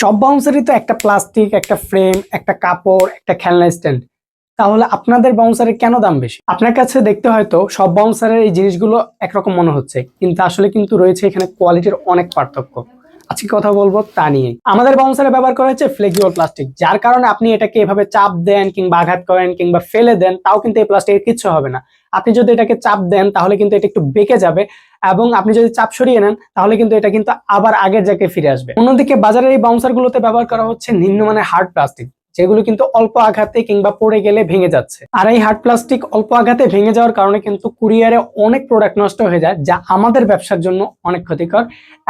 সব বাউন্সারই তো একটা প্লাস্টিক, একটা ফ্রেম, একটা কাপড়, একটা খেলনা স্ট্যান্ড। তাহলে আপনাদের বাউন্সারের কেন দাম বেশি? আপনার কাছে দেখতে হয়তো সব বাউন্সারের এই জিনিসগুলো একরকম মনে হচ্ছে, কিন্তু আসলে কিন্তু রয়েছে এখানে কোয়ালিটির অনেক পার্থক্য। আজকে কথা বলবো তা নিয়ে। আমাদের বাউন্সারে ব্যবহার করা হচ্ছে ফ্লেক্সিবল প্লাস্টিক, যার কারণে আপনি এটাকে এভাবে চাপ দেন কিংবা আঘাত করেন কিংবা ফেলে দেন, তাও কিন্তু এই প্লাস্টিকের কিচ্ছু হবে না। আপনি যদি এটাকে চাপ দেন তাহলে কিন্তু এটা একটু বেঁকে যাবে, এবং আপনি যদি চাপ সরিয়ে নেন তাহলে কিন্তু এটা কিন্তু আবার আগের জায়গায় ফিরে আসবে। অন্যদিকে বাজারের এই বাউন্সার গুলোতে ব্যবহার করা হচ্ছে নিম্নমানের হার্ড প্লাস্টিক, যেগুলো কিন্তু অল্প আঘাতে কিংবা পড়ে গেলে ভেঙে যাচ্ছে। আর এই হার্ড প্লাস্টিক অল্প আঘাতে ভেঙে যাওয়ার কারণে কিন্তু কুরিয়ারে অনেক প্রোডাক্ট নষ্ট হয়ে যায়, যা আমাদের ব্যবসার জন্য অনেক ক্ষতিকর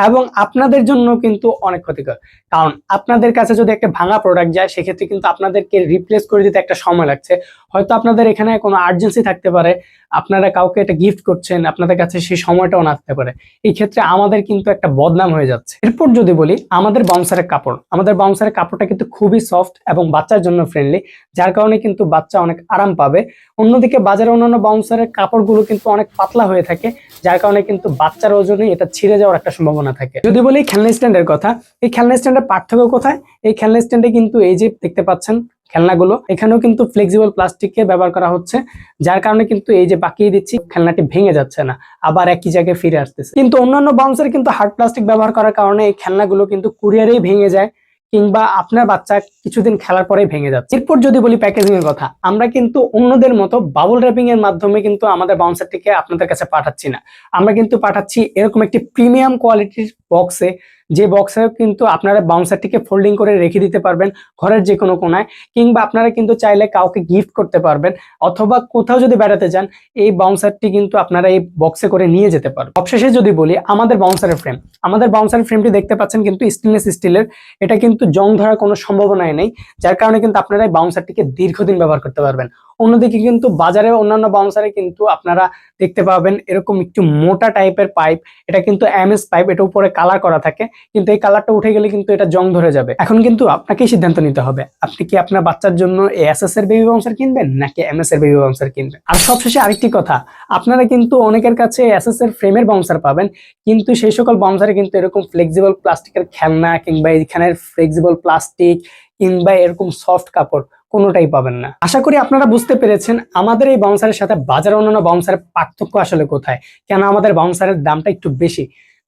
এবং আপনাদের জন্য কিন্তু অনেক ক্ষতিকর। কারণ আপনাদের কাছে যদি একটা ভাঙা প্রোডাক্ট যায়, সেক্ষেত্রে কিন্তু আপনাদেরকে রিপ্লেস করে দিতে একটা সময় লাগছে। হয়তো আপনাদের এখানে কোনো আর্জেন্সি থাকতে পারে, আপনারা কাউকে এটা গিফট করছেন, আপনাদের কাছে সেই সময়টাও না থাকতে পারে। এই ক্ষেত্রে আমাদের কিন্তু একটা বদনাম হয়ে যাচ্ছে। এরপর যদি বলি আমাদের বাউন্সারের কাপড়, আমাদের বাউন্সারের কাপড়টা কিন্তু খুবই সফট এবং বাচ্চার জন্য ফ্রেন্ডলি, যার কারণে কিন্তু বাচ্চা অনেক আরাম পাবে। অন্যদিকে বাজারে অন্যান্য বাউন্সারের কাপড়গুলো কিন্তু অনেক পাতলা হয়ে থাকে, যার কারণে কিন্তু বাচ্চার ওজনে এটা ছিঁড়ে যাওয়ার একটা সম্ভাবনা থাকে। যদি বলি খেলনা স্ট্যান্ডের কথা, এই খেলনা স্ট্যান্ডের পার্থক্য কোথায়? এই খেলনা স্ট্যান্ডে কিন্তু এই যে দেখতে পাচ্ছেন খেলনাগুলো, এখানেও কিন্তু ফ্লেক্সিবল প্লাস্টিককে ব্যবহার করা হচ্ছে, যার কারণে কিন্তু এই যে বাকিয়ে দিচ্ছি খেলনাটি ভেঙে যাচ্ছে না, আবার একই জায়গায় ফিরে আসতেছে। কিন্তু অন্যান্য বাউন্সারে কিন্তু হার্ড প্লাস্টিক ব্যবহার করার কারণে এই খেলনাগুলো কিন্তু কুরিয়ারেই ভেঙে যায়, কিংবা আপনার বাচ্চা কিছুদিন খেলার পরেই ভেঙে যাচ্ছে। এরপর যদি বলি প্যাকেজিং এর কথা, আমরা কিন্তু অন্যদের মতো বাবল র্যাপিং এর মাধ্যমে কিন্তু আমাদের বাউন্সারটিকে আপনাদের কাছে পাঠাচ্ছি না। আমরা কিন্তু পাঠাচ্ছি এরকম একটি প্রিমিয়াম কোয়ালিটির বক্সে, যে বক্সে কিন্তু আপনারা বাউন্সারটিকে ফোল্ডিং করে রেখে দিতে পারবেন ঘরের যে কোনো কোনায়, কিংবা আপনারা কিন্তু চাইলে কাউকে গিফট করতে পারবেন, অথবা কোথাও যদি বেড়াতে যান এই বাউন্সারটি কিন্তু আপনারা এই বক্সে করে নিয়ে যেতে পারবেন। সবশেষে যদি বলি আমাদের বাউন্সারের ফ্রেম, আমাদের বাউন্সারের ফ্রেমটি দেখতে পাচ্ছেন কিন্তু স্টেনলেস স্টিলের। এটা কিন্তু জং ধরার কোনো সম্ভাবনাই নেই, যার কারণে কিন্তু আপনারা এই বাউন্সারটিকে দীর্ঘদিন ব্যবহার করতে পারবেন। অন্যদিকে কিন্তু বাজারে অন্যান্য বাউন্সারে কিন্তু আপনারা দেখতে পাবেন এরকম একটু মোটা টাইপের পাইপ, এটা কিন্তু এমএস পাইপ, এটা উপরে কালার করা থাকে, কিন্তু এই কালারটা উঠে গেলে কিন্তু এটা জং ধরে যাবে। এখন কিন্তু আপনাকেই সিদ্ধান্ত নিতে হবে, আপনি কি আপনার বাচ্চার জন্য এসএস এর বেবি বাউন্সার কিনবেন নাকি এমএস এর বেবি বাউন্সার কিনবেন। আর সবশেষে আরেকটি কথা, আপনারা কিন্তু অনেকের কাছে এসএস এর ফ্রেমের বাউন্সার পাবেন, কিন্তু সেই সকল বাউন্সারে কিন্তু এরকম ফ্লেক্সিবল প্লাস্টিকের খেলনা কিংবা এখানের ফ্লেক্সিবল প্লাস্টিক কিংবা এরকম সফট কাপড় কোনোটাই পাবেন না। আশা করি আপনারা বুঝতে পেরেছেন আমাদের এই বাউন্সারের সাথে বাজার অন্যান্য বাউন্সারের পার্থক্য আসলে কোথায়, কেন আমাদের বাউন্সারের দামটা একটু বেশি।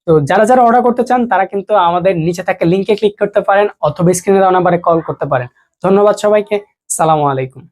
তো যারা যারা অর্ডার করতে চান তারা কিন্তু আমাদের নিচে থাকা লিঙ্কে ক্লিক করতে পারেন, অথবা স্ক্রিনে দেওয়া নাম্বারে কল করতে পারেন। ধন্যবাদ সবাইকে। সালামু আলাইকুম।